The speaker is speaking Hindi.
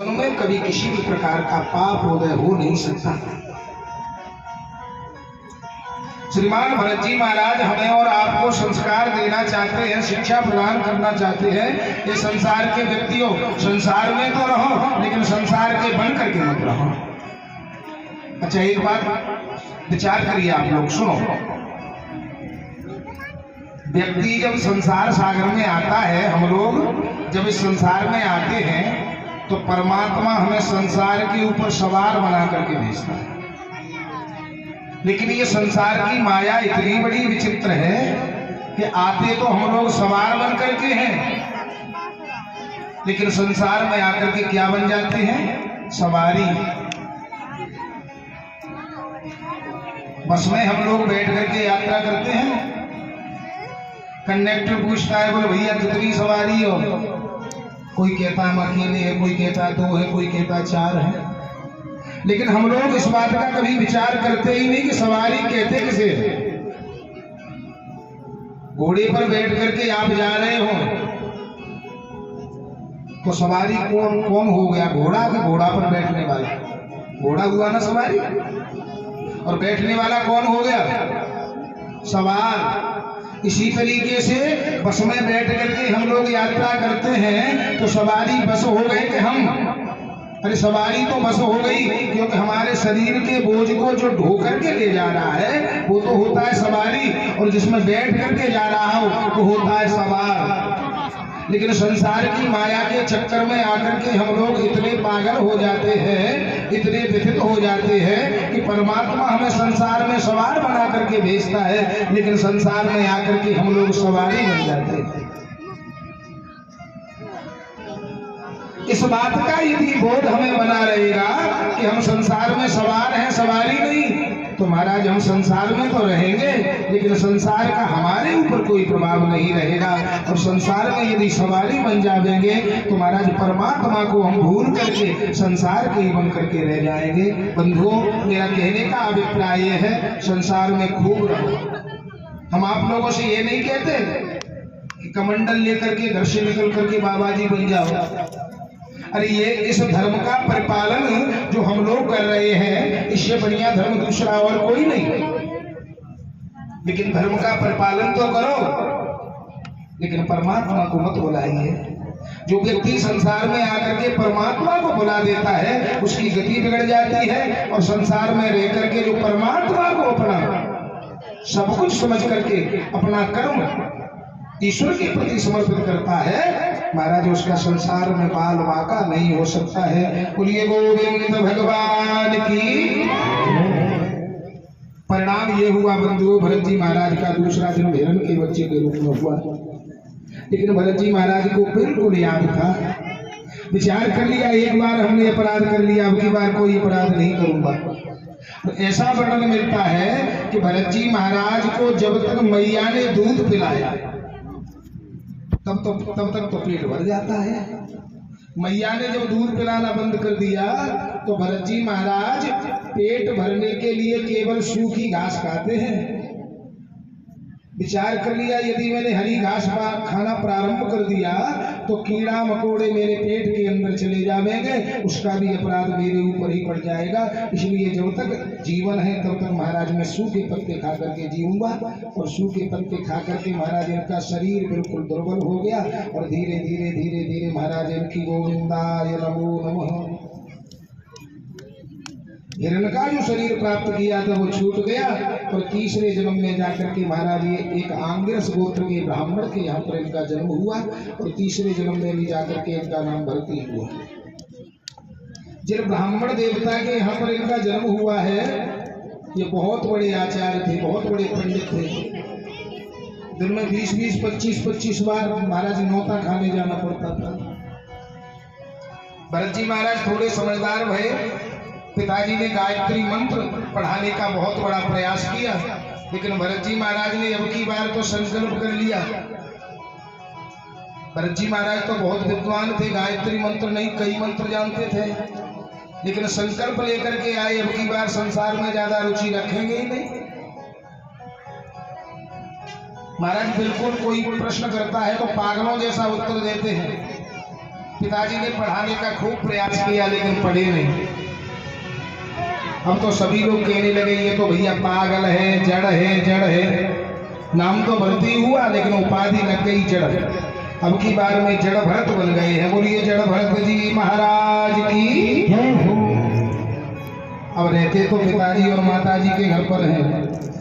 में कभी किसी भी प्रकार का पाप उदय हो नहीं सकता। श्रीमान भरत जी महाराज हमें और आपको संस्कार देना चाहते हैं, शिक्षा प्रदान करना चाहते हैं। ये संसार के व्यक्तियों, संसार में तो रहो लेकिन संसार के बन करके मत रहो। अच्छा, एक बात विचार करिए आप लोग, सुनो। व्यक्ति जब संसार सागर में आता है, हम लोग जब इस संसार में आते हैं तो परमात्मा हमें संसार के ऊपर सवार बना करके भेजता है। लेकिन ये संसार की माया इतनी बड़ी विचित्र है कि आते तो हम लोग सवार बन करके हैं, लेकिन संसार में आकर के क्या बन जाते हैं? सवारी। बस में हम लोग बैठ करके यात्रा करते हैं, कंडक्टर पूछता है, बोले भैया कितनी सवारी हो? कोई कहता हम अकेले है, कोई कहता 2 है, कोई कहता 4 है। लेकिन हम लोग इस बात का कभी विचार करते ही नहीं कि सवारी कहते किसे। घोड़े पर बैठ करके आप जा रहे हो तो सवारी कौन कौन हो गया? घोड़ा के घोड़ा पर बैठने वाला, घोड़ा हुआ ना सवारी, और बैठने वाला कौन हो गया? सवार। इसी तरीके से बस में बैठ करके हम लोग यात्रा करते हैं तो सवारी बस हो गए कि हम? अरे सवारी तो बस हो गई, क्योंकि हमारे शरीर के बोझ को जो ढो करके ले जा रहा है वो तो होता है सवारी, और जिसमें बैठ करके जा रहा हो वो होता है सवार। लेकिन संसार की माया के चक्कर में आकर के हम लोग इतने पागल हो जाते हैं, इतने व्यथित हो जाते हैं कि परमात्मा हमें संसार में सवार बना करके भेजता है, लेकिन संसार में आकर के हम लोग सवारी बन जाते हैं। इस बात का यदि बोध हमें बना रहेगा कि हम संसार में सवार हैं, सवारी नहीं, तो महाराज हम संसार में तो रहेंगे लेकिन संसार का हमारे ऊपर कोई प्रभाव नहीं रहेगा। और संसार में यदि सवारी बन जाएंगे तो महाराज परमात्मा को हम भूल करके संसार के ही बन करके रह जाएंगे। बंधुओं, मेरा कहने का अभिप्राय यह है, संसार में खूब रहो। हम आप लोगों से ये नहीं कहते कि कमंडल लेकर के घर से निकल करके बाबा जी बन जाओ। अरे ये इस धर्म का परिपालन जो हम लोग कर रहे हैं, इससे बढ़िया धर्म दूसरा और कोई नहीं। लेकिन धर्म का परिपालन तो करो, लेकिन परमात्मा को मत बुलाइए। जो व्यक्ति संसार में आकर के परमात्मा को बुला देता है उसकी गति बिगड़ जाती है, और संसार में रह करके जो परमात्मा को अपना सब कुछ समझ करके अपना कर्म ईश्वर के प्रति समर्पित करता है, महाराज उसका संसार में बाल वाका नहीं हो सकता है। बोलिए गोविंद भगवान की। परिणाम ये हुआ बंधुओं, भरत जी महाराज का दूसरा जन्म हिरण के बच्चे के रूप में हुआ, लेकिन भरत जी महाराज को बिल्कुल याद था। विचार कर लिया, एक बार हमने अपराध कर लिया, अब की बार कोई अपराध नहीं करूंगा। तो ऐसा वर्णन मिलता है कि भरत जी महाराज को जब तक मैया ने दूध पिलाया तब तक तो पेट भर जाता है। मैया ने जब दूध पिलाना बंद कर दिया तो भरत जी महाराज पेट भरने के लिए केवल सूखी घास खाते हैं। विचार कर लिया, यदि मैंने हरी घास खाना प्रारंभ कर दिया तो कीड़ा मकोड़े मेरे पेट के अंदर चले जाएंगे, उसका भी अपराध मेरे ऊपर ही पड़ जाएगा। इसलिए जब तक जीवन है तब तक महाराज मैं सूखे पत्ते खा करके जीऊंगा। और सूखे पत्ते खा करके महाराज इनका शरीर बिल्कुल दुर्बल हो गया, और धीरे धीरे धीरे धीरे महाराज इनकी गोविंदाय नमो नमः हिरण का जो शरीर प्राप्त किया था वो छूट गया। और तीसरे जन्म में जाकर के महाराज ये एक आंगिरस गोत्र के ब्राह्मण के यहाँ पर इनका जन्म हुआ, और तीसरे जन्म में भी जाकर के इनका नाम भरती हुआ। जिन ब्राह्मण देवता के यहाँ पर इनका जन्म हुआ है, ये बहुत बड़े आचार्य थे, बहुत बड़े पंडित थे। दिन में 20-20, 25-25 बार महाराज नौता खाने जाना पड़ता था। भरत जी महाराज थोड़े समझदार भये, पिताजी ने गायत्री मंत्र पढ़ाने का बहुत बड़ा प्रयास किया, लेकिन भरत जी महाराज ने अब की बार तो संकल्प कर लिया। भरत जी महाराज तो बहुत विद्वान थे, गायत्री मंत्र नहीं कई मंत्र जानते थे, लेकिन संकल्प लेकर के आए अब की बार संसार में ज्यादा रुचि रखेंगे ही नहीं। महाराज बिल्कुल कोई प्रश्न करता है तो पागलों जैसा उत्तर देते हैं। पिताजी ने पढ़ाने का खूब प्रयास किया लेकिन पढ़े नहीं। अब तो सभी लोग कहने लगे ये तो भैया पागल है, जड़ है, जड़ है। नाम तो भर्ती हुआ लेकिन उपाधि लग गई जड़। अब की बार में जड़ भरत बन गए हैं। बोलिए जड़ भरत जी महाराज की। अब रहते तो पिताजी और माताजी के घर पर हैं,